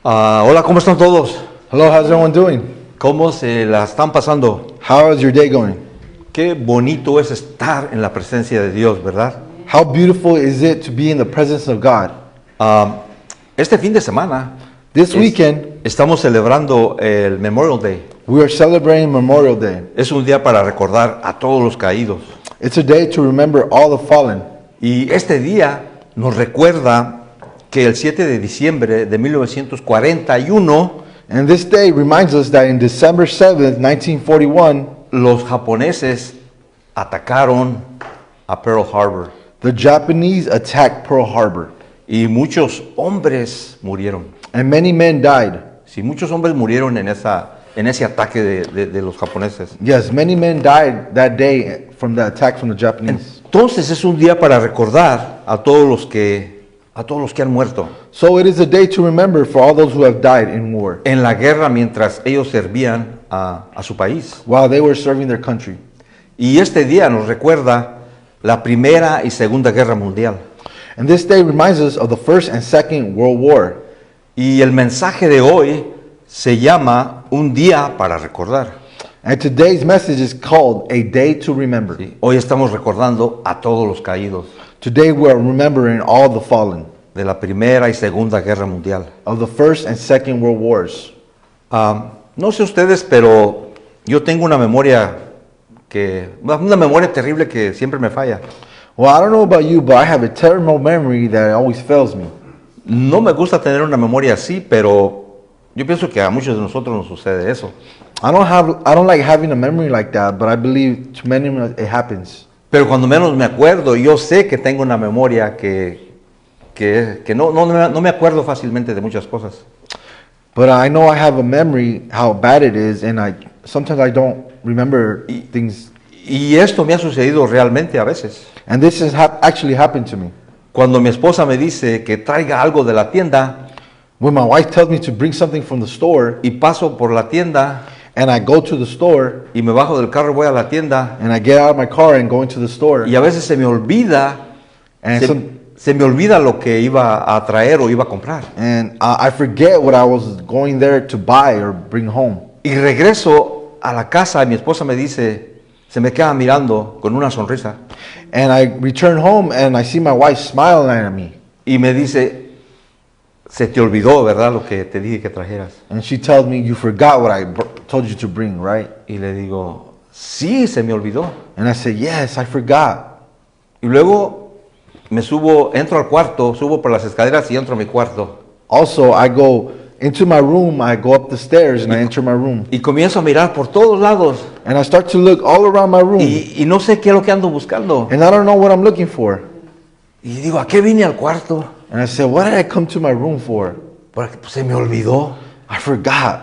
Hola, ¿cómo están todos? Hello, how's everyone doing? ¿Cómo se la están pasando? How is your day going? Qué bonito es estar en la presencia de Dios, ¿verdad? How beautiful is it to be in the presence of God? Este fin de semana This weekend, estamos celebrando el Memorial Day. we are celebrating Memorial Day. Es un día para recordar a todos los caídos. It's a day to remember all the fallen. Y este día nos recuerda que el 7 de diciembre de 1941 And this day reminds us that in December 7th, 1941, los japoneses atacaron a Pearl Harbor the Japanese attacked Pearl Harbor. y muchos hombres murieron. And many men died. Sí, muchos hombres murieron en ese ataque de los japoneses. Yes, many men died that day from the attack from the Japanese. Entonces es un día para recordar a todos los que han muerto So it is a day to remember for all those who have died in war en la guerra mientras ellos servían a su país. while they were serving their country. Y este día nos recuerda la Primera y Segunda Guerra Mundial. And this day reminds us of the First and Second World War. Y el mensaje de hoy se llama Un día para recordar. And today's message is called A Day to Remember. Sí, hoy estamos recordando a todos los caídos Today we are remembering all the fallen de la Primera y Segunda Guerra Mundial. of the First and Second World Wars. No sé ustedes, pero yo tengo una memoria terrible que siempre me falla. Well, I don't know about you, but I have a terrible memory that always fails me. No me gusta tener una memoria así, pero yo pienso que a muchos de nosotros nos sucede eso. I don't like having a memory like that, but I believe to many of us it happens. Pero cuando menos me acuerdo, yo sé que tengo una memoria que no me acuerdo fácilmente de muchas cosas. But I know I have a memory how bad it is, and sometimes I don't remember things. Y esto me ha sucedido realmente a veces. And this has actually happened to me. Cuando mi esposa me dice que traiga algo de la tienda When my wife tells me to bring something from the store, y paso por la tienda and I go to the store, y me bajo del carro y voy a la tienda and I get out of my car and go into the store, y a veces se me olvida and se me olvida lo que iba a traer o iba a comprar. I forget what I was going there to buy or bring home. Y regreso a la casa y mi esposa me dice, se me queda mirando con una sonrisa And I return home and I see my wife smiling at me. y me dice, se te olvidó, ¿verdad? Lo que te dije que trajeras. And she tells me, you forgot what I told you to bring, right? Y le digo, sí, se me olvidó. And I said, yes, I forgot. Y luego entro al cuarto, subo por las escaleras y entro a mi cuarto. Also, I go into my room, I go up the stairs and I enter my room. Y comienzo a mirar por todos lados. And I start to look all around my room. Y no sé qué es lo que ando buscando. And I don't know what I'm looking for. Y digo, ¿a qué vine al cuarto? And I said, what did I come to my room for? Porque pues, se me olvidó. I forgot.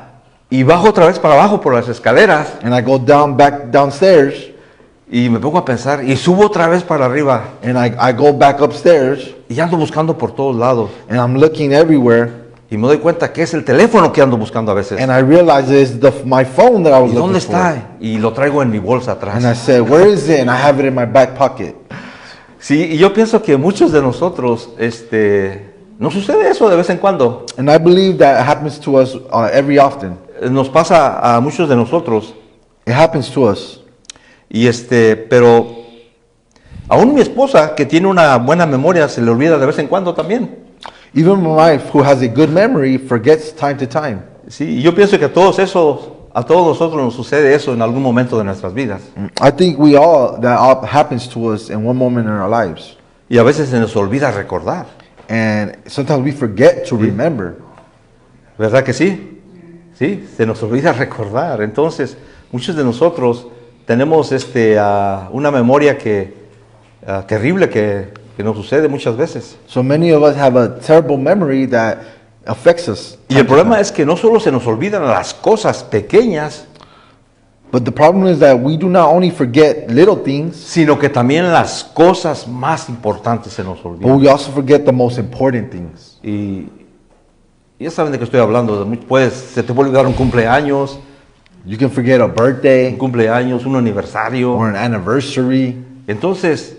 Y bajo otra vez para abajo por las escaleras. And I go back downstairs. Y me pongo a pensar. Y subo otra vez para arriba. And I go back upstairs. Y ando buscando por todos lados. And I'm looking everywhere. Y me doy cuenta que es el teléfono que ando buscando a veces. And I realize it's my phone that I was ¿Y looking dónde for. está? Y lo traigo en mi bolsa atrás. And I said, where is it? And I have it in my back pocket. Sí, y yo pienso que muchos de nosotros, nos sucede eso de vez en cuando. And I believe that happens to us every often. Nos pasa a muchos de nosotros. It happens to us. Y pero aún mi esposa, que tiene una buena memoria, se le olvida de vez en cuando también. Even my wife, who has a good memory, forgets time to time. Sí, y yo pienso que a todos nosotros nos sucede eso en algún momento de nuestras vidas. I think that happens to us in one moment in our lives. Y a veces se nos olvida recordar. And sometimes we forget to remember. ¿Verdad que sí? Sí, se nos olvida recordar. Entonces, muchos de nosotros tenemos una memoria terrible que nos sucede muchas veces. So many of us have a terrible memory that affects us. Y el problema es que no solo se nos olvidan las cosas pequeñas, But the problem is that we do not only forget little things, sino que también las cosas más importantes se nos but olvidan. we also forget the most important things. Y ya saben de qué estoy hablando. Se te puede olvidar un cumpleaños, You can forget a birthday un aniversario. or an anniversary. Entonces,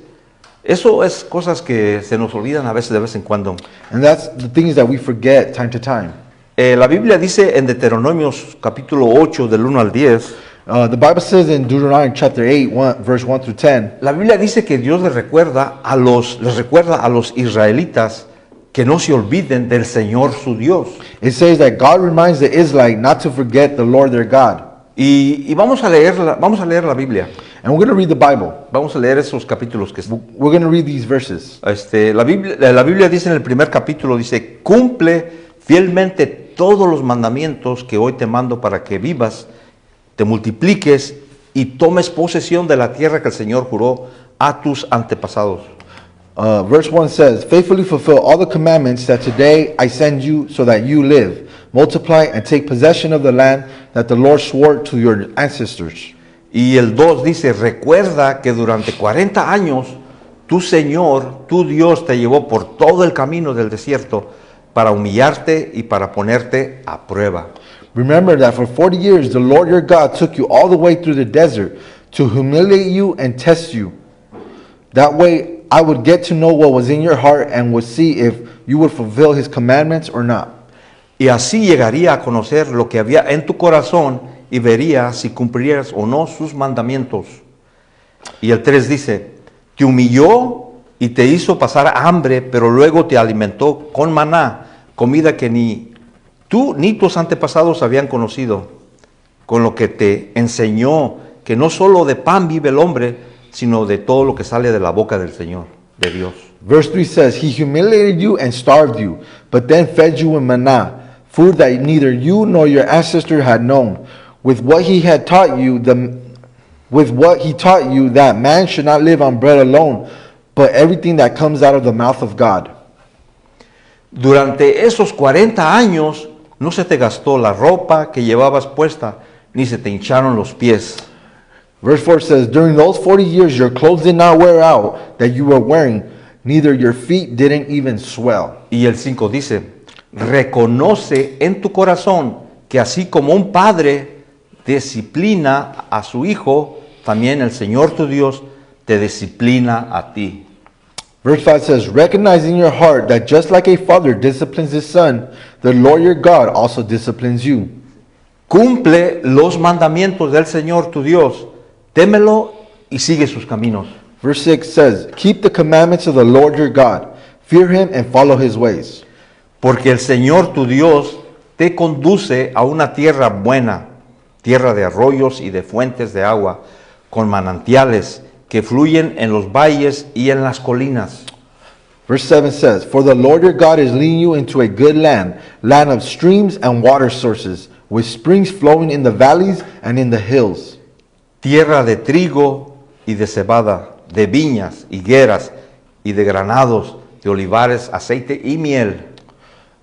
eso es cosas que se nos olvidan a veces de vez en cuando. And that's the things that we forget time to time. La Biblia dice en Deuteronomios capítulo 8 del 1 al 10, The Bible says in Deuteronomy chapter 8, verse 1 through 10, la Biblia dice que Dios les recuerda a los israelitas que no se olviden del Señor su Dios. it says that God reminds the Israelites not to forget the Lord their God. Y vamos a leer la Biblia. And we're going to read the Bible. Vamos a leer esos capítulos que We're going to read these verses. la Biblia dice en el primer capítulo, dice, cumple fielmente todos los mandamientos que hoy te mando para que vivas, te multipliques y tomes posesión de la tierra que el Señor juró a tus antepasados. Verse 1 says, faithfully fulfill all the commandments that today I send you so that you live, multiply and take possession of the land that the Lord swore to your ancestors. Y el 2 dice, recuerda que durante 40 años tu Señor, tu Dios, te llevó por todo el camino del desierto para humillarte y para ponerte a prueba. Remember that for 40 years the Lord your God took you all the way through the desert to humiliate you and test you. That way I would get to know what was in your heart and would see if you would fulfill his commandments or not. Y así llegaría a conocer lo que había en tu corazón y vería si cumplirías o no sus mandamientos. Y el 3 dice, te humilló y te hizo pasar hambre, pero luego te alimentó con maná, comida que ni tú ni tus antepasados habían conocido, con lo que te enseñó que no solo de pan vive el hombre, sino de todo lo que sale de la boca del Señor, de Dios. Verse 3 says, he humiliated you and starved you, but then fed you with manna, food that neither you nor your ancestor had known, with what he taught you that man should not live on bread alone, but everything that comes out of the mouth of God. Durante esos 40 años no se te gastó la ropa que llevabas puesta, ni se te hincharon los pies. Verse 4 says, during those 40 years your clothes did not wear out that you were wearing, neither your feet didn't even swell. Y el 5 dice, reconoce en tu corazón que así como un padre disciplina a su hijo, también el Señor tu Dios te disciplina a ti. Verse 5 says, recognize in your heart that just like a father disciplines his son, the Lord your God also disciplines you. Cumple los mandamientos del Señor tu Dios, témelo y sigue sus caminos. Verse 6 says, keep the commandments of the Lord your God, fear him and follow his ways. Porque el Señor tu Dios te conduce a una tierra buena, tierra de arroyos y de fuentes de agua, con manantiales que fluyen en los valles y en las colinas. Verse 7 says, for the Lord your God is leading you into a good land, land of streams and water sources, with springs flowing in the valleys and in the hills. Tierra de trigo y de cebada, de viñas, higueras y de granados, de olivares, aceite y miel.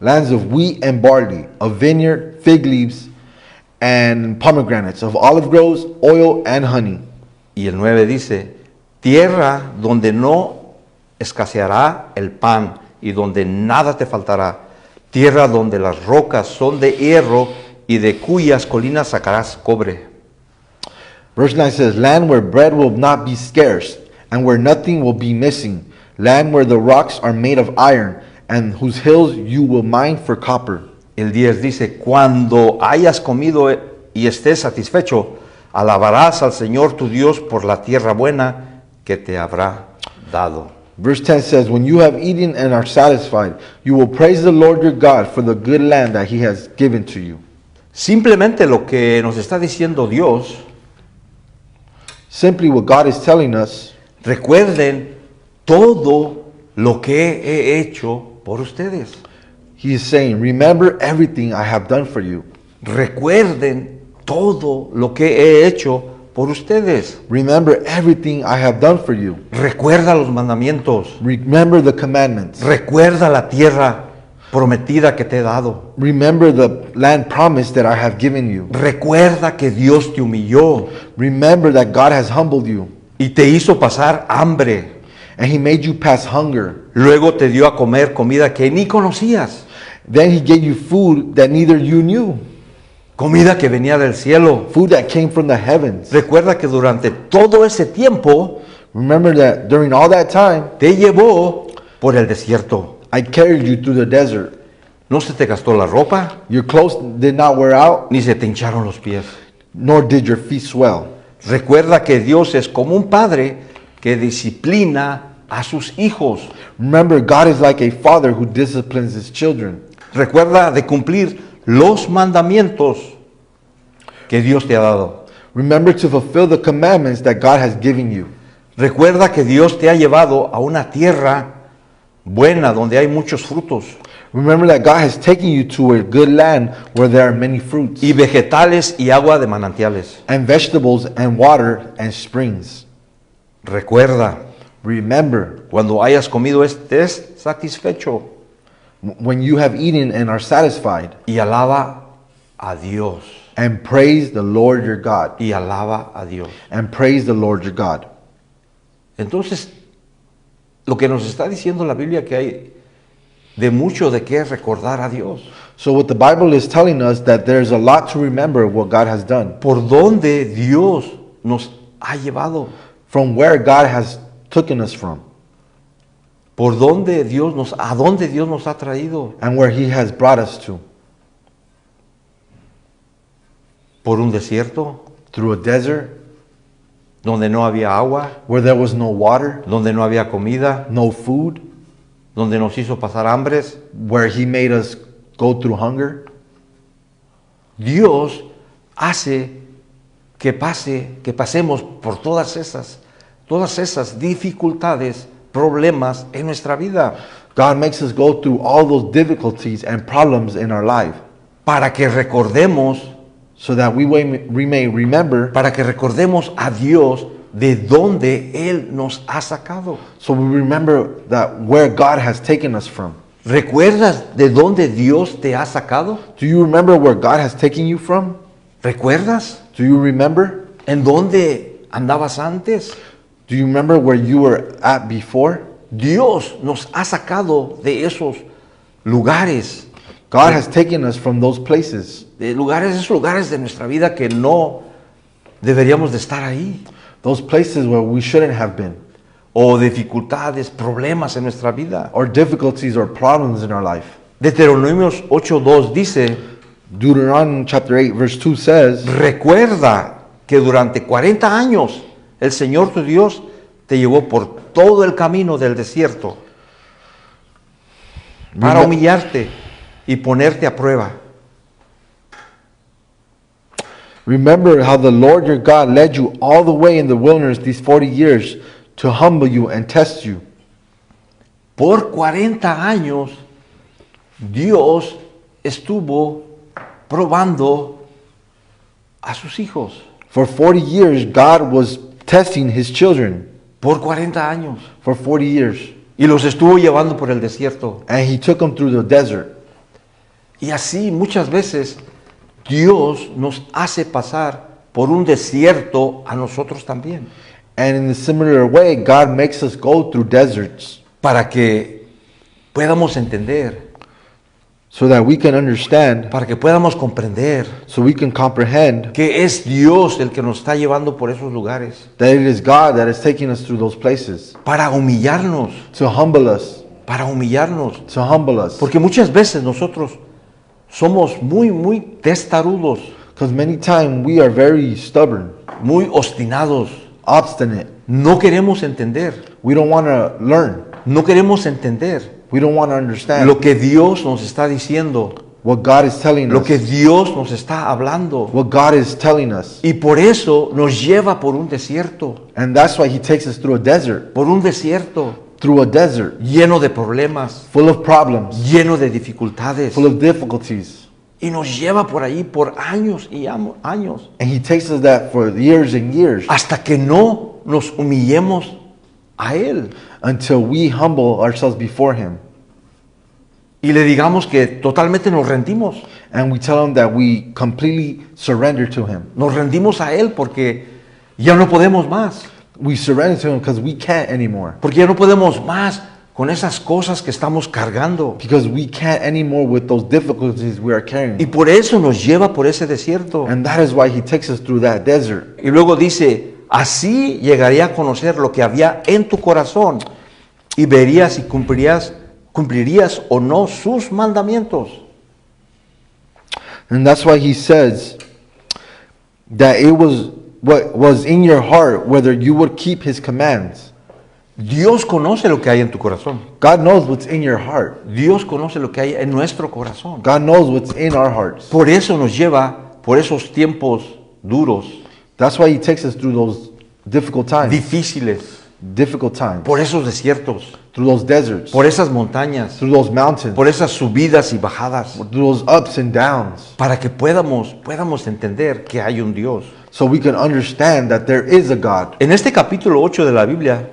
Lands of wheat and barley, of vineyard, fig leaves, and pomegranates, of olive groves, oil and honey. Y el 9 dice, tierra donde no escaseará el pan y donde nada te faltará, tierra donde las rocas son de hierro y de cuyas colinas sacarás cobre. Verse 9 says, land where bread will not be scarce, and where nothing will be missing, land where the rocks are made of iron, and whose hills you will mine for copper. El 10 dice, cuando hayas comido y estés satisfecho, alabarás al Señor tu Dios por la tierra buena que te habrá dado. Verse 10 says, when you have eaten and are satisfied, you will praise the Lord your God for the good land that he has given to you. Simplemente lo que nos está diciendo Dios, Simply what God is telling us, recuerden todo lo que he hecho por ustedes. he is saying, remember everything I have done for you. Recuerden todo lo que he hecho por ustedes. Remember everything I have done for you. Recuerda los mandamientos. Remember the commandments. Recuerda la tierra prometida que te he dado. Remember the land promise that I have given you. Recuerda que Dios te humilló Remember that God has humbled you, y te hizo pasar hambre. and he made you pass hunger. Luego te dio a comer comida que ni conocías. Then he gave you food that neither you knew, Comida que venía del cielo. food that came from the heavens. Recuerda que durante todo ese tiempo Remember that during all that time, te llevó por el desierto. I carried you through the desert. No se te gastó la ropa, Your clothes did not wear out, ni se te hincharon los pies. nor did your feet swell. Recuerda que Dios es como un padre que disciplina a sus hijos. Remember, God is like a father who disciplines his children. Recuerda de cumplir los mandamientos que Dios te ha dado. Remember to fulfill the commandments that God has given you. Recuerda que Dios te ha llevado a una tierra buena donde hay muchos frutos Remember that God has taken you to a good land where there are many fruits y vegetales y agua de manantiales. and vegetables and water and springs. Recuerda, Remember, cuando hayas comido estés satisfecho when you have eaten and are satisfied, y alaba a Dios. and praise the Lord your God. Y alaba a Dios. And praise the Lord your God. Entonces, lo que nos está diciendo la Biblia que hay de mucho de qué recordar a Dios. So what the Bible is telling us that there's a lot to remember what God has done. Por dónde Dios nos ha llevado. From where God has taken us from. Por dónde a dónde Dios nos ha traído. And where he has brought us to. Por un desierto Through a desert donde no había agua, where there was no water, donde no había comida, no food, donde nos hizo pasar hambres. where he made us go through hunger. Dios hace que pasemos por todas esas dificultades, problemas en nuestra vida, God makes us go through all those difficulties and problems in our life para que recordemos, so that we may remember, para que recordemos a Dios de dónde Él nos ha sacado. so we remember that where God has taken us from. ¿Recuerdas de dónde Dios te ha sacado? Do you remember where God has taken you from? ¿Recuerdas Do you remember? en dónde andabas antes? Do you remember where you were at before? Dios nos ha sacado de esos lugares, God has taken us from those places, esos lugares de nuestra vida que no deberíamos de estar ahí, those places where we shouldn't have been, o dificultades, problemas en nuestra vida. or difficulties or problems in our life. Deuteronomios 8:2 dice, Deuteronomy chapter 8 verse 2 says, recuerda que durante 40 años el Señor tu Dios te llevó por todo el camino del desierto para humillarte y ponerte a prueba. remember how the Lord your God led you all the way in the wilderness these 40 years to humble you and test you. Por 40 años Dios estuvo probando a sus hijos. For 40 years, God was testing his children. Por 40 años. For 40 years. Y los estuvo llevando por el desierto. And he took them through the desert. Y así muchas veces Dios nos hace pasar por un desierto a nosotros también. And in a similar way, God makes us go through deserts Para que podamos entender, so that we can understand, para que podamos comprender so we can comprehend que es Dios el que nos está llevando por esos lugares. that it is God that is taking us through those places Para humillarnos, to humble us, para humillarnos. to humble us. Porque muchas veces nosotros somos muy testarudos, Because many times we are very stubborn, muy obstinados. obstinate. No queremos entender, We don't want to learn. no queremos entender We don't want to understand lo que Dios nos está diciendo, what God is telling lo que us, Dios nos está hablando. what God is telling us. Y por eso nos lleva por un desierto, And that's why he takes us through a desert, lleno de problemas, full of problems, lleno de dificultades. full of difficulties. Y nos lleva por ahí por años y años, And he takes us that for years and years hasta que no nos humillemos a Él until we humble ourselves before him. y le digamos que totalmente nos rendimos. And we tell him that we completely surrender to him. Nos rendimos a Él porque ya no podemos más. We surrender to him because we can't anymore. Porque ya no podemos más con esas cosas que estamos cargando. Because we can't anymore with those difficulties we are Y carrying. por eso nos lleva por ese desierto. And that is why he takes us through that desert. Y luego dice, así llegaría a conocer lo que había en tu corazón y verías y cumplirías cumplirías o no sus mandamientos. And that's why he says that it was what was in your heart, whether you would keep his commands. Dios conoce lo que hay en tu corazón. God knows what's in your heart. Dios conoce lo que hay en nuestro corazón. God knows what's in our hearts. Por eso nos lleva por esos tiempos duros, That's why he takes us through those difficult times. Difficult times. por esos desiertos, Through those deserts. por esas montañas, Through those mountains. por esas subidas y bajadas, Through those ups and downs. para que podamos entender que hay un Dios. So we can understand that there is a God. En este capítulo 8 de la Biblia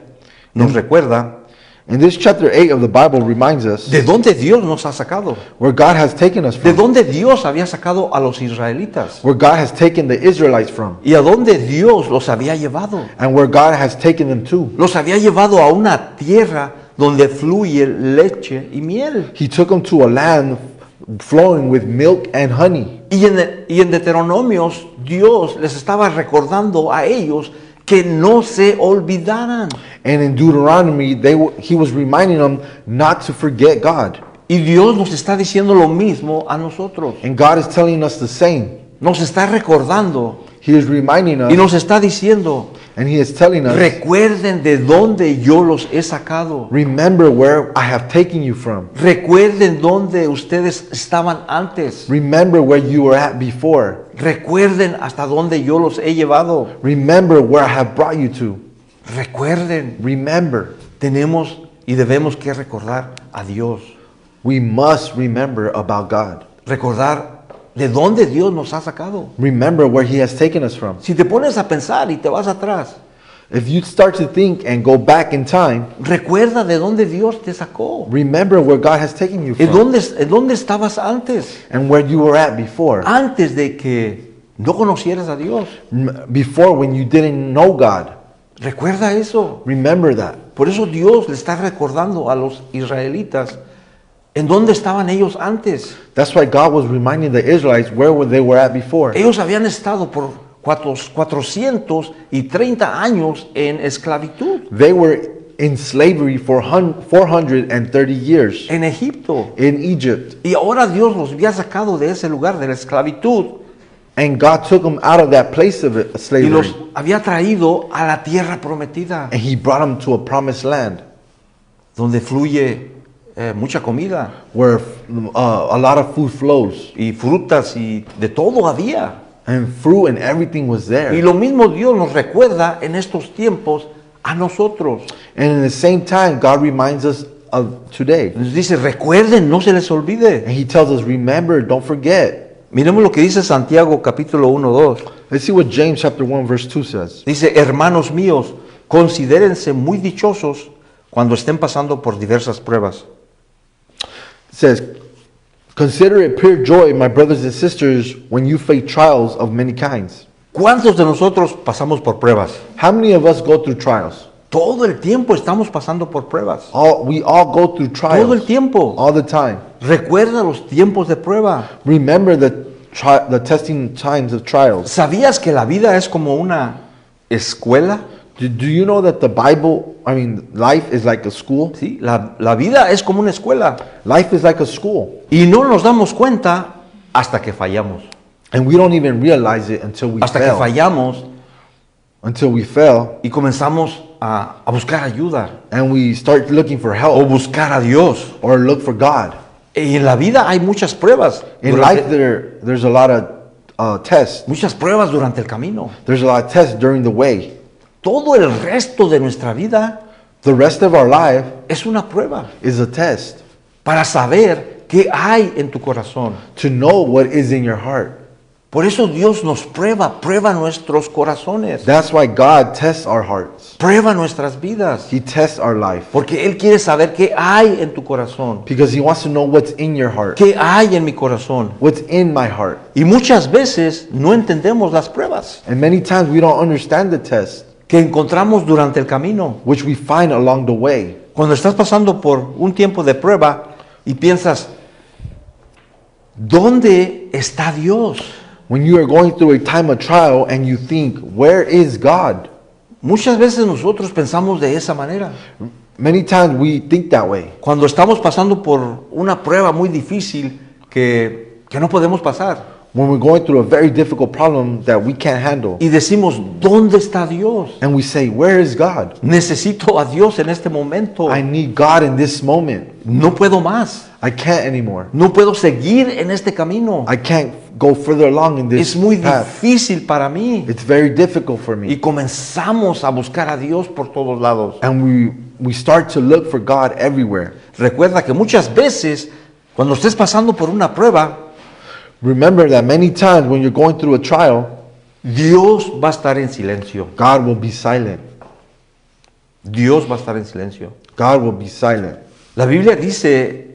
nos recuerda In this chapter 8 of the Bible reminds us de dónde Dios nos ha sacado, where God has taken us de from. dónde Dios había sacado a los israelitas Where God has taken the Israelites from. y a dónde Dios los había llevado. And where God has taken them to. Los había llevado a una tierra donde fluye leche y miel. He took them to a land flowing with milk and honey. Y en Deuteronomios Dios les estaba recordando a ellos que no se olvidaran. And in Deuteronomy, he was reminding them not to forget God. Y Dios nos está diciendo lo mismo a nosotros. And God is telling us the same. Nos está recordando He is reminding y us, nos está diciendo, and he is telling us, recuerden de dónde yo los he sacado. remember where I have taken you from. Recuerden dónde ustedes estaban antes. Remember where you were at before. Recuerden hasta dónde yo los he llevado. Remember where I have brought you to. Recuerden, Remember. tenemos y debemos que recordar a Dios. We must remember about God. Recordar de dónde Dios nos ha sacado. Remember where he has taken us from. Si te pones a pensar y te vas atrás, If you start to think and go back in time, recuerda de dónde Dios te sacó. remember where God has taken you ¿En from. dónde estabas antes? And where you were at before. Antes de que no conocieras a Dios. Before when you didn't know God. Recuerda eso. Remember that. Por eso Dios le está recordando a los israelitas en dónde estaban ellos antes. That's why God was reminding the Israelites where they were at before. Ellos habían estado por 430 años en esclavitud They were in slavery for 430 years en Egipto. in Egypt. Y ahora Dios los había sacado de ese lugar de la esclavitud And God took them out of that place of y slavery. los había traído a la tierra prometida, And he brought them to a promised land donde fluye mucha comida where a lot of food flows. y frutas y de todo había. And fruit and everything was Y there. lo mismo Dios nos recuerda en estos tiempos a nosotros. And in the same time, God reminds us of today. Nos dice, recuerden, no se les olvide. And he tells us, remember, don't forget. Miremos lo que dice Santiago capítulo 1:2. Let's see what James chapter 1 verse 2 says. Dice, hermanos míos, considérense muy dichosos cuando estén pasando por diversas pruebas. It says, consider it pure joy, my brothers and sisters, when you face trials of many kinds. ¿Cuántos de nosotros pasamos por pruebas? How many of us go through trials? Todo el tiempo estamos pasando por pruebas. We all go through Todo el trials tiempo. all the time. Recuerda los tiempos de prueba. Remember the testing times of trials. ¿Sabías que la vida es como una escuela? Do you know that life is like a school? Sí, la vida es como una escuela. Life is like a school. Y no nos damos cuenta hasta que fallamos. And we don't even realize it until we Hasta que fail. fallamos Until we fail y comenzamos a buscar ayuda and we start looking for o help buscar a Dios. or look for God. Y en la vida hay muchas pruebas. In life there's a lot of tests. Muchas pruebas durante el camino. There's a lot of tests during the way. Todo el resto de nuestra vida The rest of our life es una prueba is a test para saber qué hay en tu corazón. to know what is in your heart. Por eso Dios nos prueba nuestros corazones, That's why God tests our hearts. prueba nuestras vidas, He tests our life porque Él quiere saber qué hay en tu corazón, because He wants to know what's in your heart, qué hay en mi corazón. what's in my heart. Y muchas veces no entendemos las pruebas And many times we don't understand the test que encontramos durante el camino. which we find along the way. Cuando estás pasando por un tiempo de prueba y piensas, ¿dónde está Dios? When you are going through a time of trial and you think, where is God? Muchas veces nosotros pensamos de esa manera. Many times we think that way. Cuando estamos pasando por una prueba muy difícil que no podemos pasar. When we're going through a very difficult problem that we can't handle. Y decimos, ¿dónde está Dios? And we say, where is God? Necesito a Dios en este momento. I need God in this moment. No puedo más. I can't anymore. No puedo seguir en este camino. I can't go further along in this Es muy path. difícil para mí. It's very difficult for Y me. comenzamos a buscar a Dios por todos lados. And we start to look for God everywhere. Recuerda que muchas veces, cuando estés pasando por una prueba, Remember that many times when you're going through a trial, Dios va a estar en silencio. God will be silent. Dios va a estar en silencio. God will be silent. La Biblia dice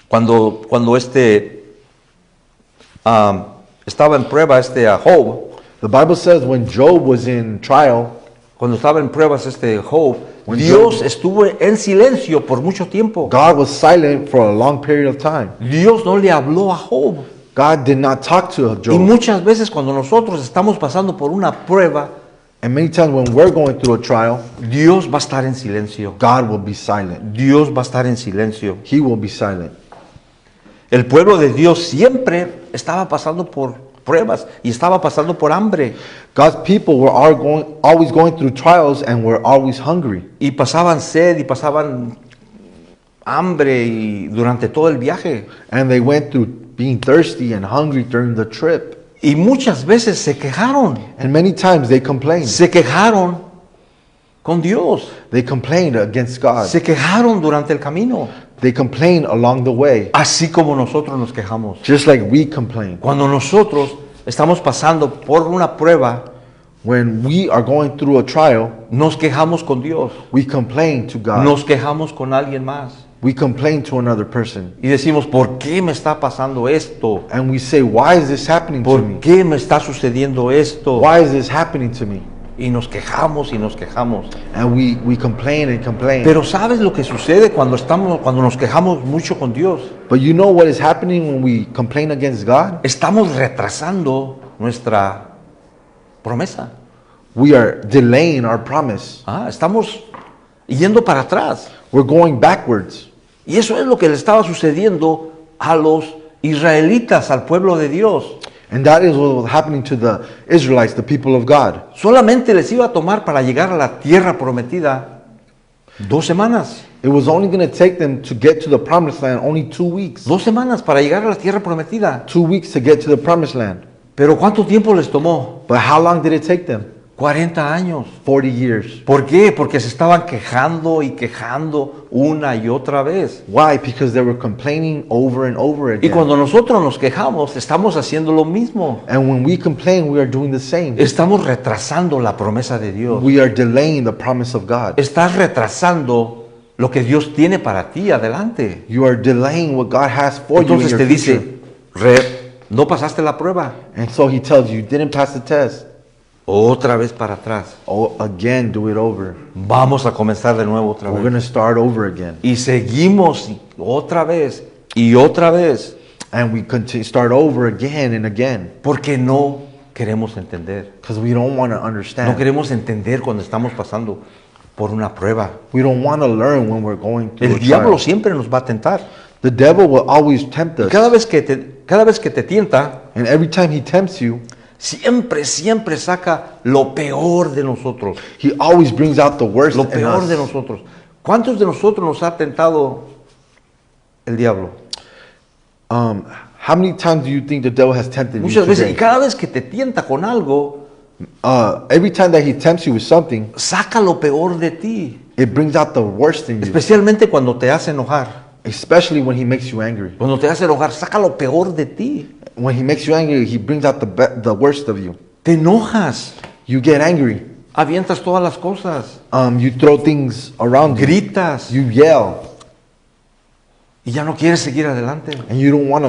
cuando estaba en prueba Job, The Bible says when Job was in trial, cuando estaba en pruebas Job, When Dios Job- estuvo en silencio por mucho tiempo. God was silent for a long period of time. Dios no le habló a Job. God did not talk to Y Job. muchas veces cuando nosotros estamos pasando por una prueba, And many times when we're going through a trial, Dios va a estar en silencio. God will be silent. Dios va a estar en silencio. He will be silent. El pueblo de Dios siempre estaba pasando por pruebas y estaba pasando por hambre. God's people were always going through trials and were always hungry. Y pasaban sed y pasaban hambre y durante todo el viaje. And they went through being thirsty and hungry during the trip. Y muchas veces se quejaron. And many times they complained. Se quejaron con Dios. They complained against God. Se quejaron durante el camino. They complained along the way, Así como nosotros nos quejamos. just like we complain. Cuando nosotros estamos pasando por una prueba, When we are going through a trial, nos quejamos con Dios. we complain to God. Nos quejamos con alguien más. We complain to another person. Y decimos, ¿por qué me está pasando esto? And we say, why is this happening to ¿Por me? qué me está sucediendo esto? Why is this happening to me? Y nos quejamos y nos quejamos. And we complain and complain. Pero ¿sabes lo que sucede cuando nos quejamos mucho con Dios? But you know what is happening when we complain against God? Estamos retrasando nuestra promesa. We are delaying our promise. Estamos yendo para atrás. We're going backwards. Y eso es lo que le estaba sucediendo a los israelitas, al pueblo de Dios. And that is what was happening to the Israelites, the people of God. Solamente les iba a tomar para llegar a la tierra prometida 2 semanas. It was only going to take them to get to the promised land only 2 weeks. 2 semanas para llegar a la tierra prometida. 2 weeks to get to the promised land. Pero ¿cuánto tiempo les tomó? But how long did it take them? 40 años. 40 years. ¿Por qué? Porque se estaban quejando y quejando una y otra vez. Why? Because they were complaining over and over Y again. cuando nosotros nos quejamos, estamos haciendo lo mismo. And when we complain, we are doing the same. Estamos retrasando la promesa de Dios. We are delaying the promise of God. Estás retrasando lo que Dios tiene para ti adelante. You are delaying what God has for you in Entonces your te future. dice, no pasaste la prueba. And so he tells you, you didn't pass the test. Otra vez para atrás. Oh, again, do it over. Vamos a comenzar de nuevo otra We're vez. going to start over again. Y seguimos otra vez y otra vez. And we continue start over again and again. Porque no queremos entender. Because we don't want to No understand. queremos entender cuando estamos pasando por una prueba. We don't want to learn when we're going through El a diablo trial. siempre nos va a tentar. The devil will always tempt Y us. cada vez que te tienta, And every time he tempts you, siempre saca lo peor de nosotros. he always brings out the worst Lo in peor de us. nosotros. ¿Cuántos de nosotros nos ha tentado el diablo? How many times do you think the devil has tempted you Muchas veces. Y today? cada vez que te tienta con algo, Every time that he tempts you with something, saca lo peor de ti. it brings out the worst in you. Especialmente cuando te hace enojar. Especially when he makes you angry. Cuando te hace enojar, saca lo peor de ti. When he makes you angry, he brings out the worst of you. Te enojas. You get angry. Avientas todas las cosas. You throw things around you. Gritas. You yell. Y ya no quieres seguir adelante. And you don't want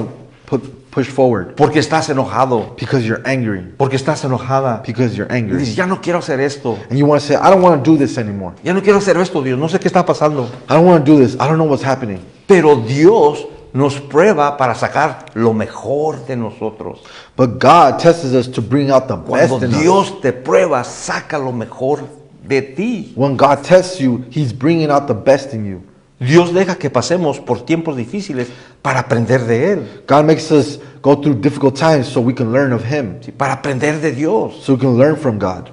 to push forward. Porque estás enojado. Because you're angry. Porque estás enojada. Because you're Y angry. dices, ya no quiero hacer esto. And you want to say, I don't want to do this anymore. Ya no quiero hacer esto, Dios. No sé qué está pasando. I don't want to do this. I don't know what's happening. Pero Dios nos prueba para sacar lo mejor de nosotros. But God tests us to bring out the best Cuando in us. Dios te prueba, saca lo mejor de ti. When God tests you, He's bringing out the best in you. Dios deja que pasemos por tiempos difíciles para aprender de Él, God makes us go through difficult times so we can learn of Him, ¿sí? Para aprender de Dios. so we can learn from God.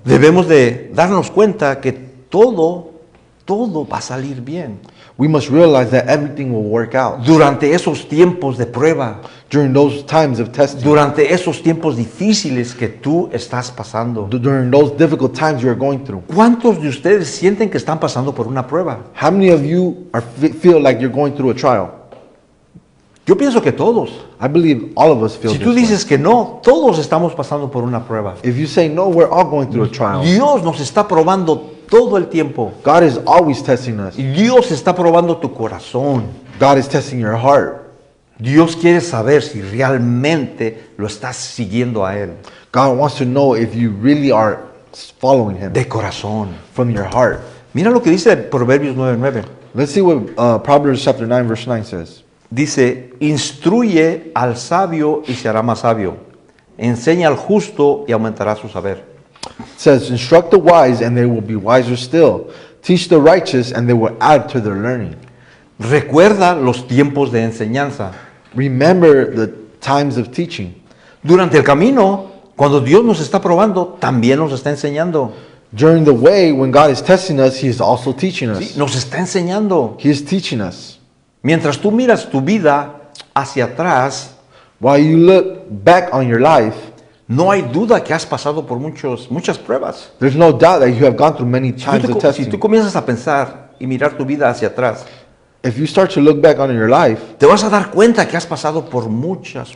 Debemos de darnos cuenta que todo va a salir bien We must realize that everything will work out durante esos tiempos de prueba, during those times of testing, durante esos tiempos difíciles que tú estás pasando. during those difficult times you are going through. ¿Cuántos de ustedes sienten que están pasando por una prueba? How many of you feel like you're going through a trial? Yo pienso que todos. I believe all of us feel Si this tú way. dices que no, todos estamos pasando por una prueba. If you say no, we're all going through a trial. Dios nos está probando todo el tiempo. God is always testing us. Y Dios está probando tu corazón. God is testing your heart. Dios quiere saber si realmente lo estás siguiendo a Él. God wants to know if you really are following Him De corazón. from your heart. Mira lo que dice Proverbios 9:9. Let's see what Proverbs chapter 9 verse 9 says. Dice, instruye al sabio y se hará más sabio. Enseña al justo y aumentará su saber. It says, instruct the wise and they will be wiser still. Teach the righteous and they will add to their learning. Recuerda los tiempos de enseñanza. Remember the times of teaching. Durante el camino, cuando Dios nos está probando, también nos está enseñando. During the way, when God is testing us, He is also teaching Sí, us. nos está enseñando. He is teaching us. Mientras tú miras tu vida hacia atrás, While you look back on your life, no hay duda que has pasado por muchas pruebas. there's no doubt that you have gone through many times of Si testing. tú comienzas a pensar y mirar tu vida hacia atrás, If you start to look back on your life, te vas a dar cuenta que has pasado por muchas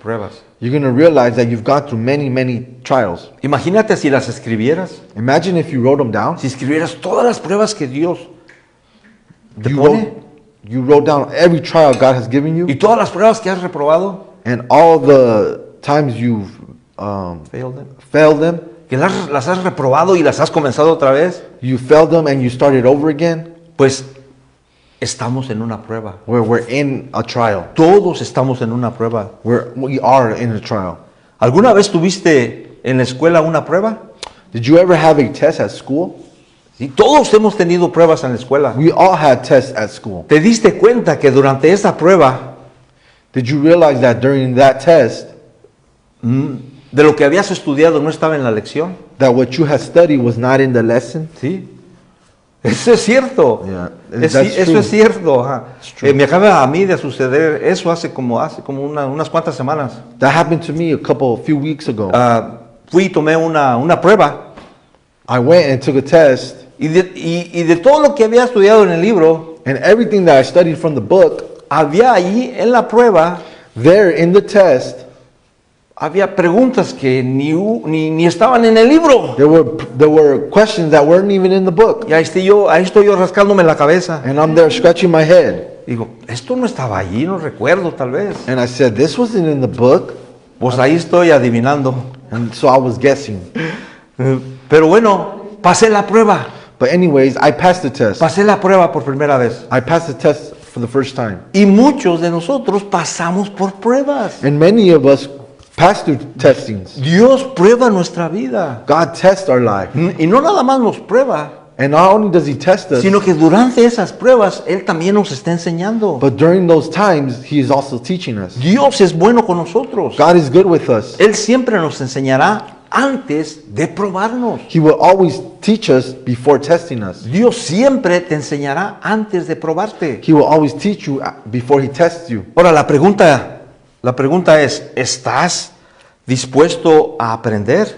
pruebas. you're going to realize that you've gone through many trials. Imagínate si las escribieras, Imagine if you wrote them down. si escribieras todas las pruebas que Dios te You pone wrote down every trial God has given you y todas las pruebas que has reprobado, and all the times you've failed them, failed them. que las has reprobado y las has comenzado otra vez, You failed them and you started over again. pues estamos en una prueba. Where we're in a trial. Todos estamos en una prueba. We are in a trial. ¿Alguna vez tuviste en la escuela una prueba? Did you ever have a test at school? Sí, todos hemos tenido pruebas en la escuela. We all had tests at school. ¿Te diste cuenta que durante esa prueba Did you realize that during that test, de lo que habías estudiado no estaba en la lección? that what you had studied was not in the lesson? Sí. Eso es cierto. Yeah, Eso true. es cierto. Ajá. It's true. Me acaba a mí de suceder eso hace como unas cuantas semanas. That happened to me a few weeks ago. Fui y tomé una prueba I went and took a test, y de todo lo que había estudiado en el libro, and everything that I studied from the book, había allí en la prueba, there in the test, había preguntas que ni estaban en el libro. there were questions that weren't even in the book. Y ahí estoy yo rascándome la cabeza. And I'm there scratching my head. Digo, esto no estaba allí, no recuerdo tal vez. And I said, this wasn't in the book. Pues ahí estoy adivinando. And so I was guessing. Pero bueno, pasé la prueba. But anyways, I passed the test. Pasé la prueba por primera vez. I passed the test for the first time. Y muchos de nosotros pasamos por pruebas. And many of us pass through testings. Dios prueba nuestra vida. God tests our life. Y no nada más nos prueba, And not only does He test us, sino que durante esas pruebas Él también nos está enseñando. but during those times, He is also teaching us. Dios es bueno con nosotros. God is good with us. Él siempre nos enseñará antes de probarnos. He will always teach us before testing us. Dios siempre te enseñará antes de probarte. He will always teach you before He tests you. Ahora la pregunta es, ¿estás dispuesto a aprender?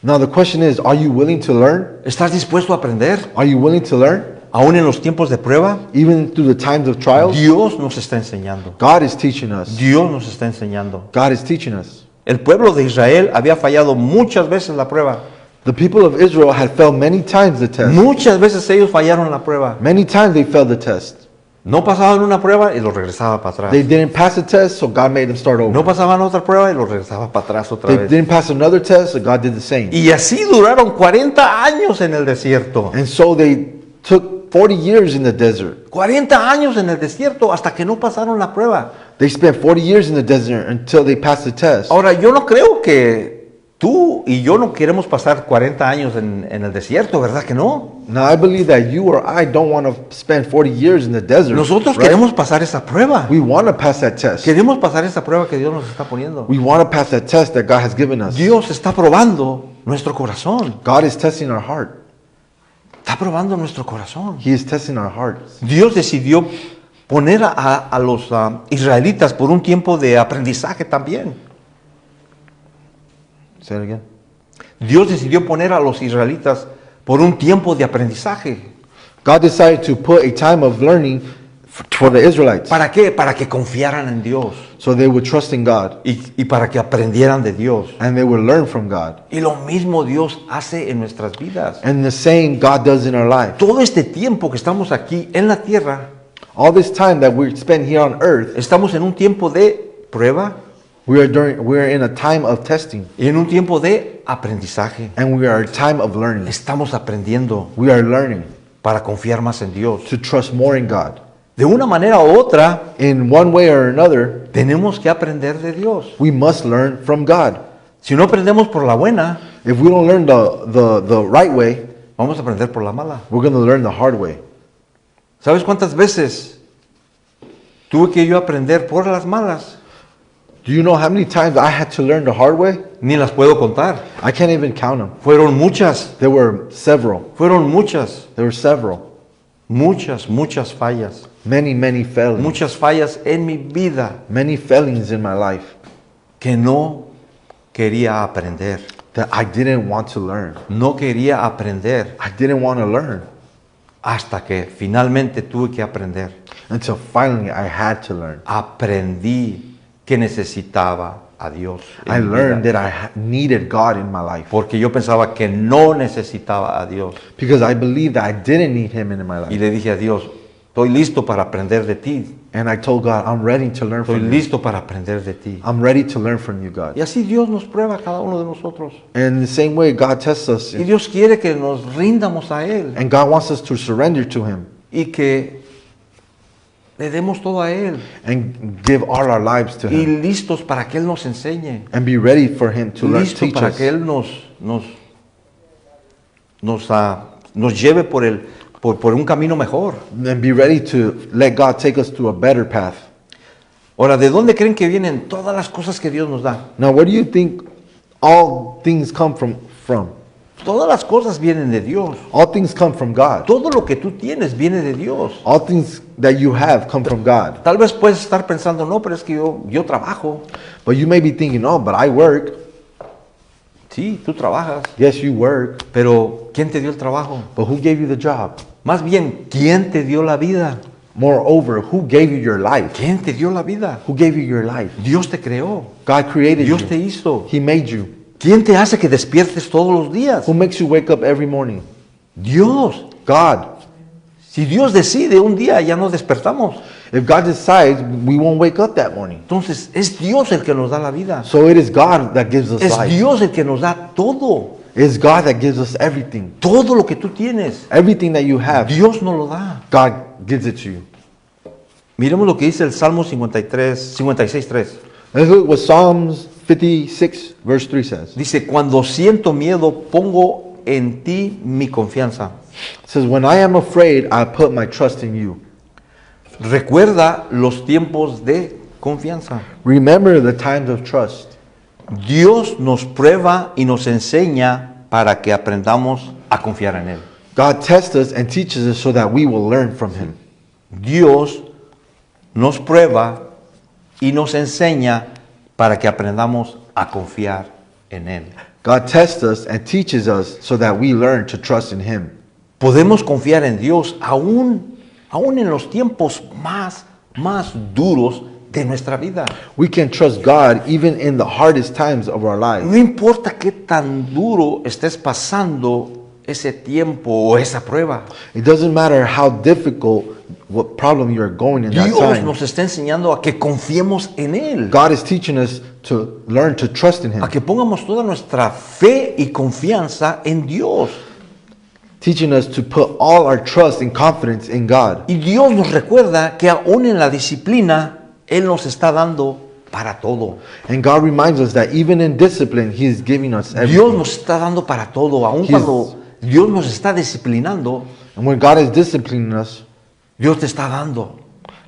Now the question is, are you willing to learn? ¿Estás dispuesto a aprender? Are you willing to learn? Aún en los tiempos de prueba, Even through the times of trials? Dios nos está enseñando. God is teaching us. Dios nos está enseñando. God is teaching us. El pueblo de Israel había fallado muchas veces la prueba. The people of Israel had failed many times the test. Muchas veces ellos fallaron la prueba. Many times they failed the test. No pasaban una prueba y los regresaba para atrás. They didn't pass the test, so God made them start over. No pasaban otra prueba y los regresaba para atrás otra They vez. didn't pass another test, so God did the same. Y así duraron 40 años en el desierto. And so they took 40 years in the desert. 40 años en el desierto hasta que no pasaron la prueba. They spent 40 years in the desert until they passed the test. Ahora, yo no creo que Tú y yo no queremos pasar 40 años en el desierto, ¿verdad que no? Now, I believe that you or I don't want to spend 40 years in the desert. Nosotros right? queremos pasar esa prueba. We want to pass that test. Queremos pasar esa prueba que Dios nos está poniendo. We want to pass that test that God has given us. Dios está probando nuestro corazón. God is testing our heart. Está probando nuestro corazón. He is testing our hearts. Dios decidió poner a los israelitas por un tiempo de aprendizaje también. Say it again. Dios decidió poner a los israelitas por un tiempo de aprendizaje. God decided to put a time of learning for the Israelites. ¿Para qué? Para que confiaran en Dios So they would trust in God y para que aprendieran de Dios. and they would learn from God. Y lo mismo Dios hace en nuestras vidas. And the same God does in our life. Todo este tiempo que estamos aquí en la tierra, All this time that we spend here on earth, estamos en un tiempo de prueba we are in a time of testing y en un tiempo de aprendizaje. and we are a time of learning. Estamos aprendiendo We are learning para confiar más en Dios. to trust more in God. De una manera u otra, In one way or another, tenemos que aprender de Dios. we must learn from God. Si no aprendemos por la buena, If we don't learn the right way, vamos a aprender por la mala. we're going to learn the hard way. ¿Sabes cuántas veces tuve que yo aprender por las malas? Do you know how many times I had to learn the hard way? Ni las puedo contar. I can't even count them. Fueron muchas, There were several. muchas fallas. Many failings. Muchas fallas en mi vida Many failings in my life que no quería aprender. that I didn't want to learn. No quería aprender I didn't want to learn hasta que finalmente tuve que aprender. until finally I had to learn. Aprendí que necesitaba a Dios en I mi learned vida. that I needed God in my life Porque yo pensaba que no necesitaba a Dios. because I believed that I didn't need Him in my Y life. le dije a Dios, estoy listo para aprender de ti. And I told God, I'm ready to learn Estoy from you. listo para aprender de ti. I'm ready to learn from you, God. Y así Dios nos prueba a cada uno de nosotros. And in the same way, God tests us. Y Dios quiere que nos rindamos a Él And God wants us to surrender to Him y que le demos todo a Él. and give all our lives to Y Him. listos para que Él nos enseñe. And be ready for Him to learn, Listo teach para us. que Él nos lleve por un camino mejor. And be ready to let God take us to a better path. Ahora, ¿de dónde creen que vienen todas las cosas que Dios nos da? Now, where do you think all things come from? Todas las cosas vienen de Dios. All things come from God. Todo lo que tú tienes viene de Dios. All things that you have come from God. Tal vez puedes estar pensando, no, pero es que yo trabajo. But you may be thinking, oh, but I work. Sí, tú trabajas. Yes, you work. Pero ¿quién te dio el trabajo? But who gave you the job? Más bien, ¿quién te dio la vida? Moreover, who gave you your life? ¿Quién te dio la vida? Who gave you your life? Dios te creó. God created Dios te you. hizo. He made you. ¿Quién te hace que despiertes todos los días? Who makes you wake up every morning? Dios. God. Si Dios decide un día ya no despertamos. If God decides, we won't wake up that morning. Entonces es Dios el que nos da la vida. So it is God that gives us Es life. Dios el que nos da todo. It's God that gives us everything. Todo lo que tú tienes. Everything that you have, Dios nos lo da. God gives it to you. Miremos lo que dice el Salmo 56:3. Let's look what Psalms 56 verse 3 says. Dice, cuando siento miedo, pongo en ti mi confianza. It says, when I am afraid, I put my trust in you. Recuerda los tiempos de confianza. Remember the times of trust. Dios nos prueba y nos enseña para que aprendamos a confiar en Él. God tests us and teaches us so that we will learn from Him. Dios nos prueba y nos enseña para que aprendamos a confiar en Él. God tests us and teaches us so that we learn to trust in Him. Podemos confiar en Dios aún en los tiempos más duros de nuestra vida. We can trust God even in the hardest times of our lives. No importa qué tan duro estés pasando ese tiempo o esa prueba. It doesn't matter how difficult, what problem you're going in that Dios time. nos está enseñando a que confiemos en Él. God is teaching us to learn to trust in Him. A que pongamos toda nuestra fe y confianza en Dios. Teaching us to put all our trust and confidence in God. Y Dios nos recuerda que aún en la disciplina, Él nos está dando para todo. And God reminds us that even in discipline, He is giving us Dios everything. nos está dando para todo, aun He's- cuando Dios nos está disciplinando, And when God is disciplining us, Dios te está dando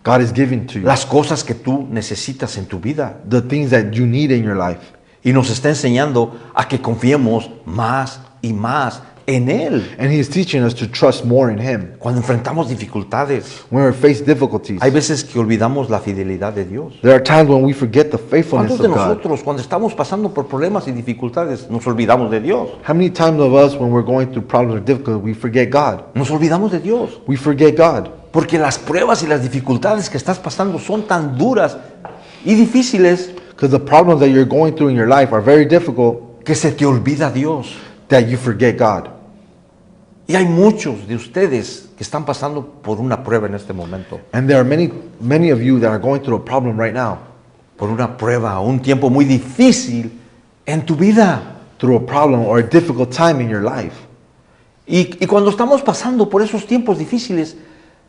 God is giving to you las cosas que tú necesitas en tu vida. the things that you need in your life. Y nos está enseñando a que confiemos más y más en Él. And He is teaching us to trust more in Him. Cuando enfrentamos dificultades, When we face difficulties, hay veces que olvidamos la fidelidad de Dios. there are times when we forget the faithfulness ¿Cuántos de of God. nosotros, cuando estamos pasando por problemas y dificultades, nos olvidamos de Dios? How many times of us, when we're going through problems or difficulties, we forget God? Nos olvidamos de Dios. We forget God. Porque las pruebas y las dificultades que estás pasando son tan duras y difíciles Because the problems that you're going through in your life are very difficult que se te olvida Dios. that you forget God. Y hay muchos de ustedes que están pasando por una prueba en este momento. And there are many of you that are going through a problem right now, Por una prueba, un tiempo muy difícil en tu vida. through a problem or a difficult time in your life. Y cuando estamos pasando por esos tiempos difíciles,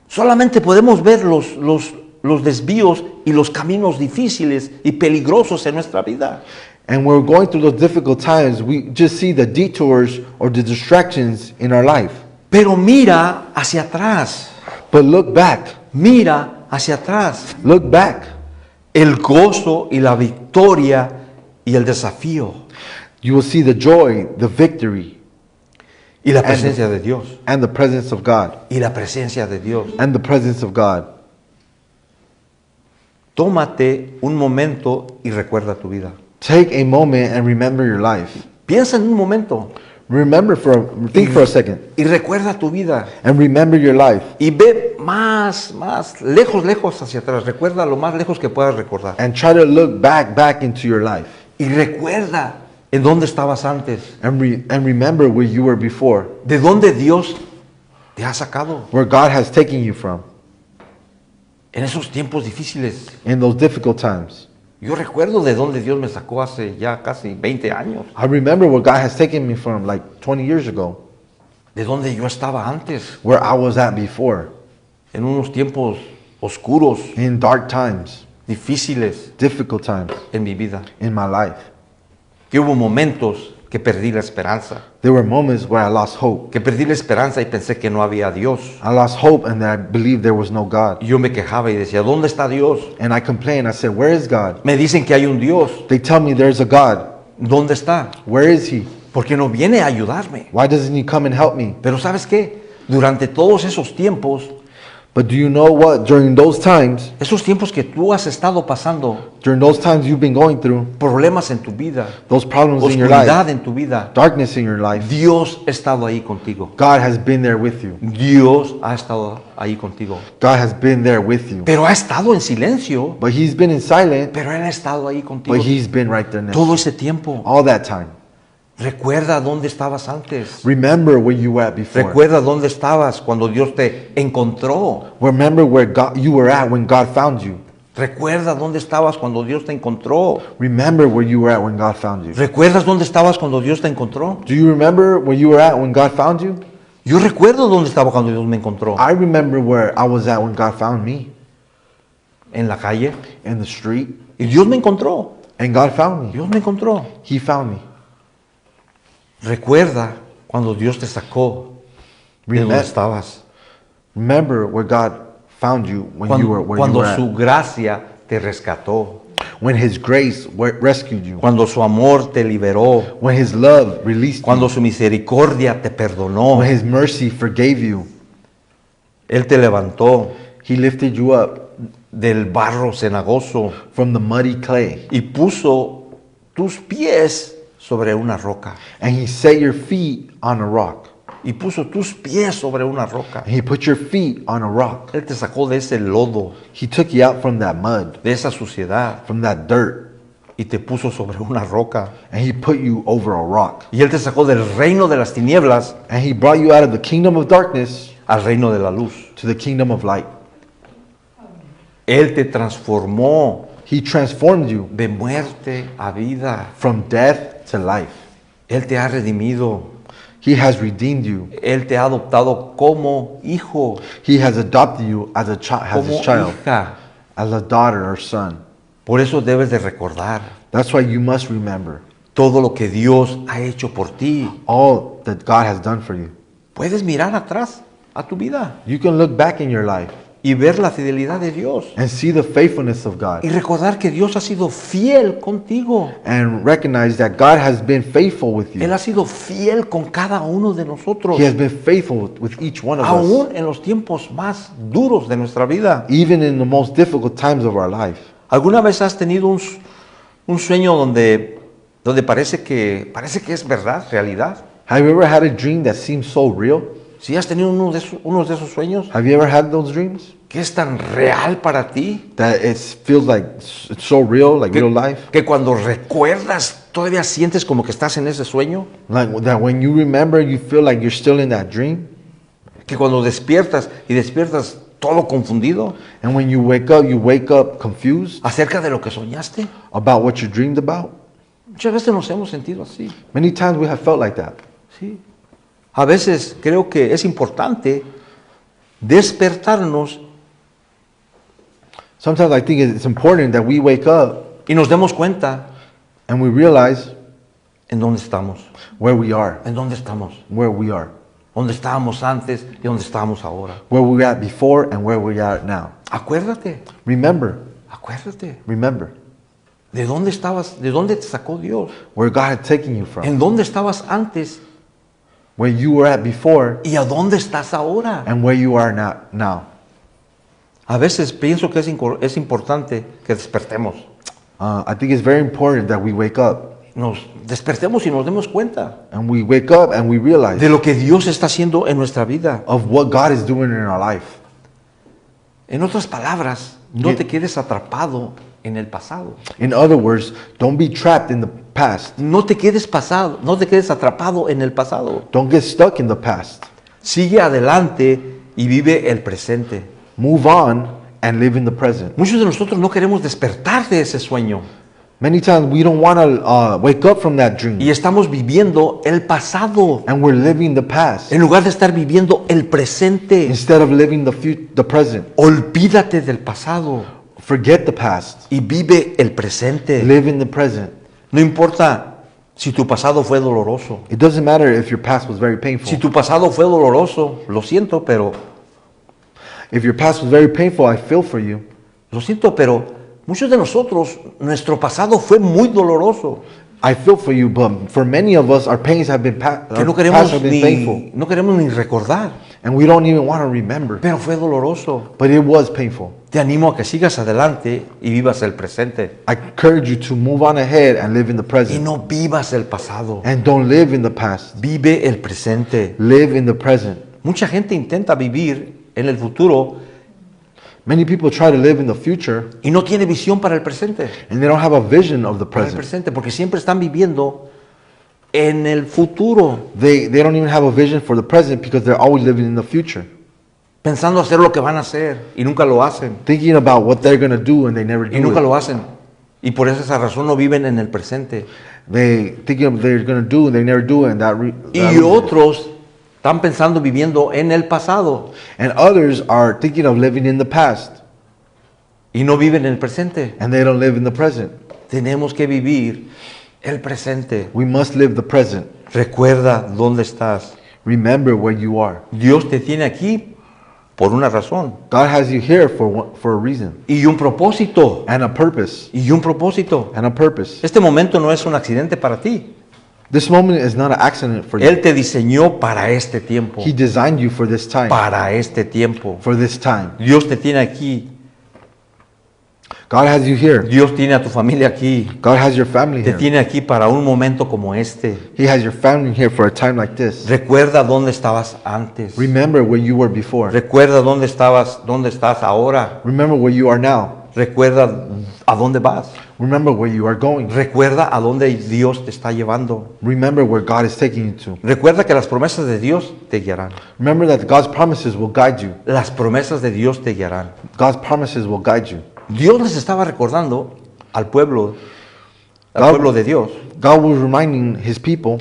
solamente podemos ver los desvíos y los caminos difíciles y peligrosos en nuestra vida. And when we're going through those difficult times, we just see the detours or the distractions in our life. Pero mira hacia atrás, But look back. mira hacia atrás. Look back. El gozo y la victoria y el desafío You will see the joy, the victory, y la presencia de Dios. and the presence of God. Y la presencia de Dios. And the presence of God. Tómate un momento y recuerda tu vida. Take a moment and remember your life. Piensa en un momento Think for a second y recuerda tu vida. and remember your life. Y ve más lejos hacia atrás. Recuerda lo más lejos que puedas recordar. And try to look back into your life. Y recuerda en dónde estabas antes. And remember where you were before. De dónde Dios te ha sacado. Where God has taken you from. En esos tiempos difíciles. In those difficult times. Yo recuerdo de dónde Dios me sacó hace ya casi 20 años. I remember where God has taken me from like 20 years ago. De dónde yo estaba antes. Where I was at before. En unos tiempos oscuros, In dark times. difíciles Difficult times en mi vida. in my life. Que hubo momentos que perdí la esperanza. There were moments where I lost hope. Que perdí la esperanza y pensé que no había Dios. I lost hope and that I believed there was no God. Y yo me quejaba y decía, ¿dónde está Dios? And I complained. I said, where is God? Me dicen que hay un Dios. They tell me there's a God. ¿Dónde está? Where is He? ¿Por qué no viene a ayudarme? Why doesn't He come and help me? Pero ¿sabes qué? Durante todos esos tiempos, But do you know what? During those times que tú has estado pasando, you've been going through, problemas en tu vida, those problems in your life, oscuridad en tu vida, darkness in your life, Dios ha estado ahí contigo. God has been there with you. Dios ha estado ahí contigo. God has been there with you. Pero ha estado en silencio, But He's been in silent, pero Él ha estado ahí contigo but He's been right there next. todo ese tiempo. All that time. Recuerda dónde estabas antes. Remember where you were at before. Recuerda dónde estabas cuando Dios te encontró. Remember where you were at when God found you. Recuerda dónde estabas cuando Dios te encontró. Remember where you were at when God found you. ¿Recuerdas dónde estabas cuando Dios te encontró? Do you remember where you were at when God found you? Yo recuerdo dónde estaba cuando Dios me encontró. I remember where I was at when God found me. En la calle. In the street. Y Dios me encontró. And God found me. Dios me encontró. He found me. Recuerda cuando Dios te sacó de donde estabas. Remember where God found you when you were where you Cuando were at. su gracia te rescató. When His grace rescued you. Cuando su amor te liberó. When His love released Cuando you. su misericordia te perdonó. When His mercy forgave you. Él te levantó He lifted you up del barro cenagoso from the muddy clay. y puso tus pies sobre una roca. And He set your feet on a rock. Y puso tus pies sobre una roca. And He put your feet on a rock. Él te sacó de ese lodo, He took you out from that mud, de esa suciedad, from that dirt. y te puso sobre una roca. And He put you over a rock. Y Él te sacó del reino de las tinieblas And He brought you out of the kingdom of darkness al reino de la luz. to the kingdom of light. Él te transformó He transformed you de muerte a vida. from death to life. Él te ha redimido. He has redeemed you. Él te ha adoptado como hijo, He has adopted you as His como child, hija, as a daughter or son, Por eso debes de recordar That's why you must remember todo lo que Dios ha hecho por ti. all that God has done for you. Puedes mirar atrás a tu vida You can look back in your life y ver la fidelidad de Dios. and see the faithfulness of God Y recordar que Dios ha sido fiel contigo. and recognize that God has been faithful with Él you. ha sido fiel con cada uno de nosotros. He has been faithful with each one of us, Aún en los tiempos más duros de nuestra vida. even in the most difficult times of our life. ¿Alguna vez has tenido un sueño donde parece que es verdad, realidad? Have you ever had a dream that seems so real? Si has tenido unos de esos sueños Have you ever had those dreams que es tan real para ti, that it feels like it's so real, like real life? que cuando recuerdas todavía sientes como que estás en ese sueño, Like that when you remember, you feel like you're still in that dream? que cuando despiertas todo confundido And when you wake up confused acerca de lo que soñaste? about what you dreamed about? Muchas veces nos hemos sentido así. Many times we have felt like that. Sí. A veces creo que es importante despertarnos Sometimes I think it's important that we wake up y nos demos cuenta and we realize en dónde estamos, where we are, dónde estábamos antes y dónde estamos ahora. where we were at before and where we are now. Acuérdate, Remember de dónde estabas, de dónde te sacó Dios, where God had taken you from, en dónde estabas antes where you were at before y a dónde estás ahora. and where you are now. A veces pienso que es importante que despertemos, I think it's very important that we wake up nos despertemos y nos demos cuenta and we wake up and we realize de lo que Dios está haciendo en nuestra vida. of what God is doing in our life. En otras palabras, no Ye- te quedes atrapado en el pasado. In other words, don't be trapped in the past. No te quedes atrapado en el pasado. Don't get stuck in the past. Sigue adelante y vive el presente. Move on and live in the present. Muchos de nosotros no queremos despertar de ese sueño Many times we don't want to wake up from that dream y estamos viviendo el pasado and we're living the past en lugar de estar viviendo el presente. instead of living the present. Olvídate del pasado Forget the past. y vive el presente. Live in the present. No importa si tu pasado fue doloroso. It doesn't matter if your past was very painful. Si tu pasado fue doloroso, lo siento, pero If your past was very painful, I feel for you. muchos de nosotros, nuestro pasado fue muy doloroso. I feel for you, but for many of us, our pains have been Que no our past queremos have been painful, no queremos ni recordar, and we don't even want to remember. pero fue doloroso. But it was painful. Te animo a que sigas adelante y vivas el presente. I encourage you to move on ahead and live in the Y present, no vivas el pasado. and don't live in the past. Vive el presente. Live in the present. Mucha gente intenta vivir en el futuro Many people try to live in the future, y no tiene visión para el presente. and they don't have a vision of the Para el present. presente, porque siempre están viviendo en el futuro, They don't even have a vision for the present because they're always living in the future, pensando hacer lo que van a hacer y nunca lo hacen. thinking about what they're going to do and they never Y nunca do it. lo hacen. Y por esa razón no viven en el presente. They thinking of they're going to do and they never do it, and that Y reason. otros están pensando viviendo en el pasado And others are thinking of living in the past y no viven en el presente. and they don't live in the present. Tenemos que vivir el presente. We must live the present. Recuerda dónde estás. Remember where you are. Dios te tiene aquí por una razón God has you here for a reason y un propósito. and a purpose. Y un propósito. And a purpose. Este momento no es un accidente para ti. This moment is not an accident for you. Él te diseñó para este tiempo. He designed you for this time. Para este tiempo. For this time. Dios te tiene aquí. God has you here. Dios tiene a tu familia aquí. God has your family Te here. tiene aquí para un momento como este. He has your family here for a time like this. Recuerda dónde estabas antes. Remember where you were before. Recuerda dónde estás ahora. Remember where you are now. Recuerda a dónde vas. Remember where you are going. Recuerda a dónde Dios te está llevando. Remember where God is taking you to. Recuerda que las promesas de Dios te guiarán. Remember that God's promises will guide you. Las promesas de Dios te guiarán. God's promises will guide you. Dios les estaba recordando al pueblo de Dios, God was reminding his people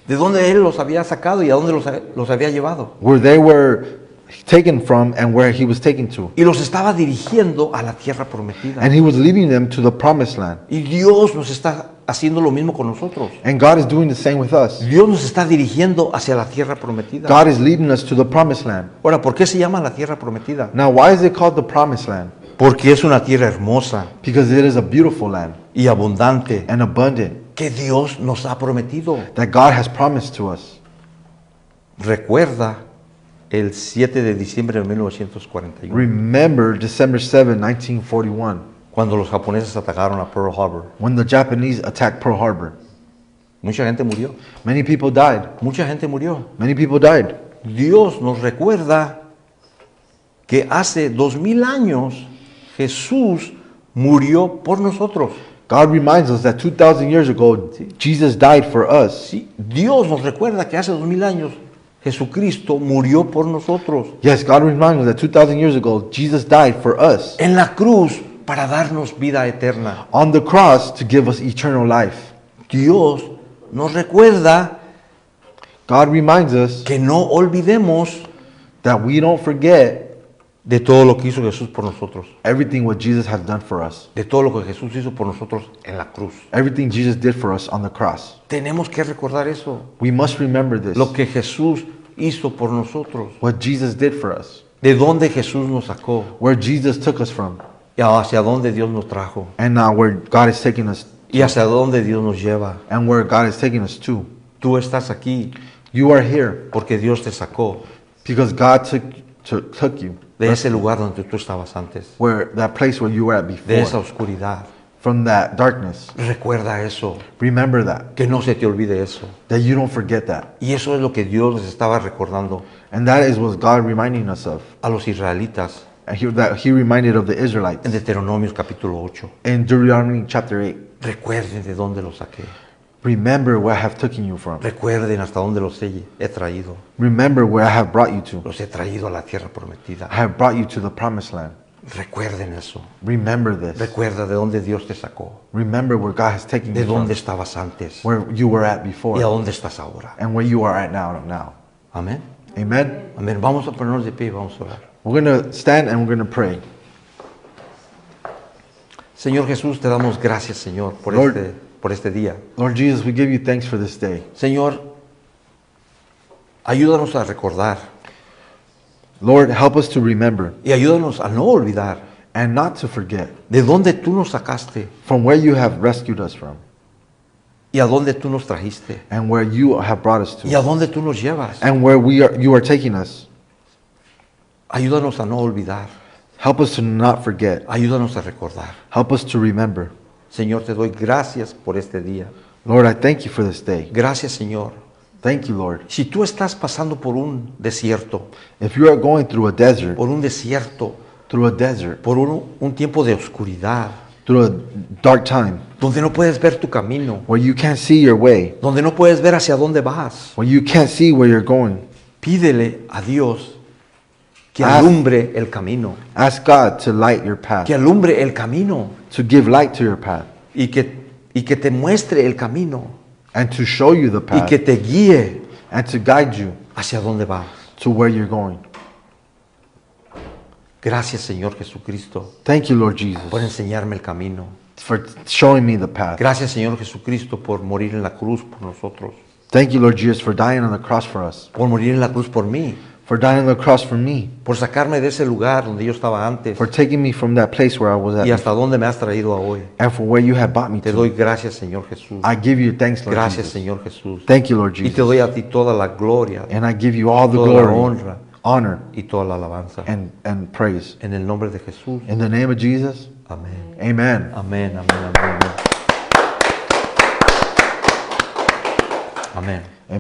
de dónde Él los había sacado y a dónde los había llevado. where they were taken from and where he was taken to. Y los estaba dirigiendo a la tierra prometida. And he was leading them to the promised land. Y Dios nos está haciendo lo mismo con nosotros. And God is doing the same with us. Dios nos está dirigiendo hacia la tierra prometida. God is leading us to the promised land. Ahora, ¿por qué se llama la tierra prometida? Now, why is it called the promised land? Porque es una tierra hermosa Because it is a beautiful land y abundante and abundant que Dios nos ha prometido. that God has promised to us. Recuerda el 7 de diciembre de 1941, Remember December 7, 1941, cuando los japoneses atacaron a Pearl Harbor. when the Japanese attacked Pearl Harbor. Mucha gente murió. Many people died. Mucha gente murió. Many people died. Dios nos recuerda que hace 2000 años Jesús murió por nosotros. God reminds us that 2,000 years ago, Jesus died for us. Sí, Dios nos recuerda que hace 2000 años Jesucristo murió por nosotros Yes, God reminds us that 2,000 years ago, Jesus died for us en la cruz para darnos vida eterna. on the cross to give us eternal life. Dios nos recuerda God reminds us que no olvidemos that we don't forget de todo lo que hizo Jesús por nosotros, everything what Jesus has done for us. de todo lo que Jesús hizo por nosotros en la cruz. Everything Jesus did for us on the cross. Tenemos que recordar eso, We must remember this. lo que Jesús hizo por nosotros, What Jesus did for us. de dónde Jesús nos sacó Where Jesus took us from. y hacia dónde Dios nos trajo And now where God is taking us. y hacia dónde Dios nos lleva. And where God is taking us to. Tú estás aquí You are here porque Dios te sacó because God took you. de ese lugar donde tú estabas antes, Where that place where you were at de esa before. oscuridad. From that darkness. Recuerda eso, Remember that. que no se te olvide eso. That you don't forget that. Y eso es lo que Dios les estaba recordando And that is what God reminding us of. a los israelitas And that he reminded of the Israelites. en Deuteronomio capítulo 8. In Deuteronomy chapter 8. Recuerden de dónde los saqué. Remember where I have taken you from. Recuerden hasta dónde los he traído. Remember where I have brought you to. Los he traído a la tierra prometida. I have brought you to the promised land. Recuerden eso. Remember this. Recuerda de dónde Dios te sacó. Remember where God has taken De you from. dónde estabas antes. Where you were at Y a before. dónde estás ahora. And where you are at now. Amén. Amen. Amén. Vamos a ponernos de pie y vamos a orar. We're going to stand and we're going to pray. Señor Jesús, te damos gracias, Señor, Lord. por este día. Lord Jesus, we give you thanks for this day. Señor, ayúdanos a recordar Lord, help us to remember y ayúdanos a no olvidar and not to forget de dónde tú nos sacaste from where you have rescued us from y a dónde tú nos trajiste and where you have brought us y a to dónde tú nos llevas. and where you are taking us. Ayúdanos a no olvidar, Help us to not forget. ayúdanos a recordar. Help us to remember. Señor, te doy gracias por este día. Lord, I thank you for this day. Gracias, Señor. Thank you, Lord. Si tú estás pasando por un desierto, If you are going through a desert, por un desierto, por un tiempo de oscuridad, through a dark time, donde no puedes ver tu camino, where you can't see your way, donde no puedes ver hacia dónde vas, where you can't see where you're going, pídele a Dios que Ask- alumbre el camino, ask God to light your path, que alumbre el camino to give light to your path, y que te muestre el camino and to show you the y path, que te guíe and to guide you hacia dónde vas. to where you're going. Gracias, Señor Jesucristo, Thank you, Lord Jesus, por enseñarme el camino. for showing me the path. Gracias, Señor Jesucristo, por morir en la cruz por nosotros, Thank you, Lord Jesus, for dying on the cross for us, por morir en la cruz por mí, for dying on the cross for me, por sacarme de ese lugar donde yo estaba antes for taking me from that place where I was y at, hasta dónde me has traído a hoy. and for where you have brought me Te to. doy gracias, Señor Jesús. I give you thanks, Lord Gracias, Jesus. Señor Jesús. Thank you, Lord Y te Jesus. doy a ti toda la gloria And I give you all the toda la glory, honra honor, y toda la alabanza. and praise. En el nombre de Jesús. In the name of Jesus, Amén. amen. Amén, amén, amén, amén. Amén.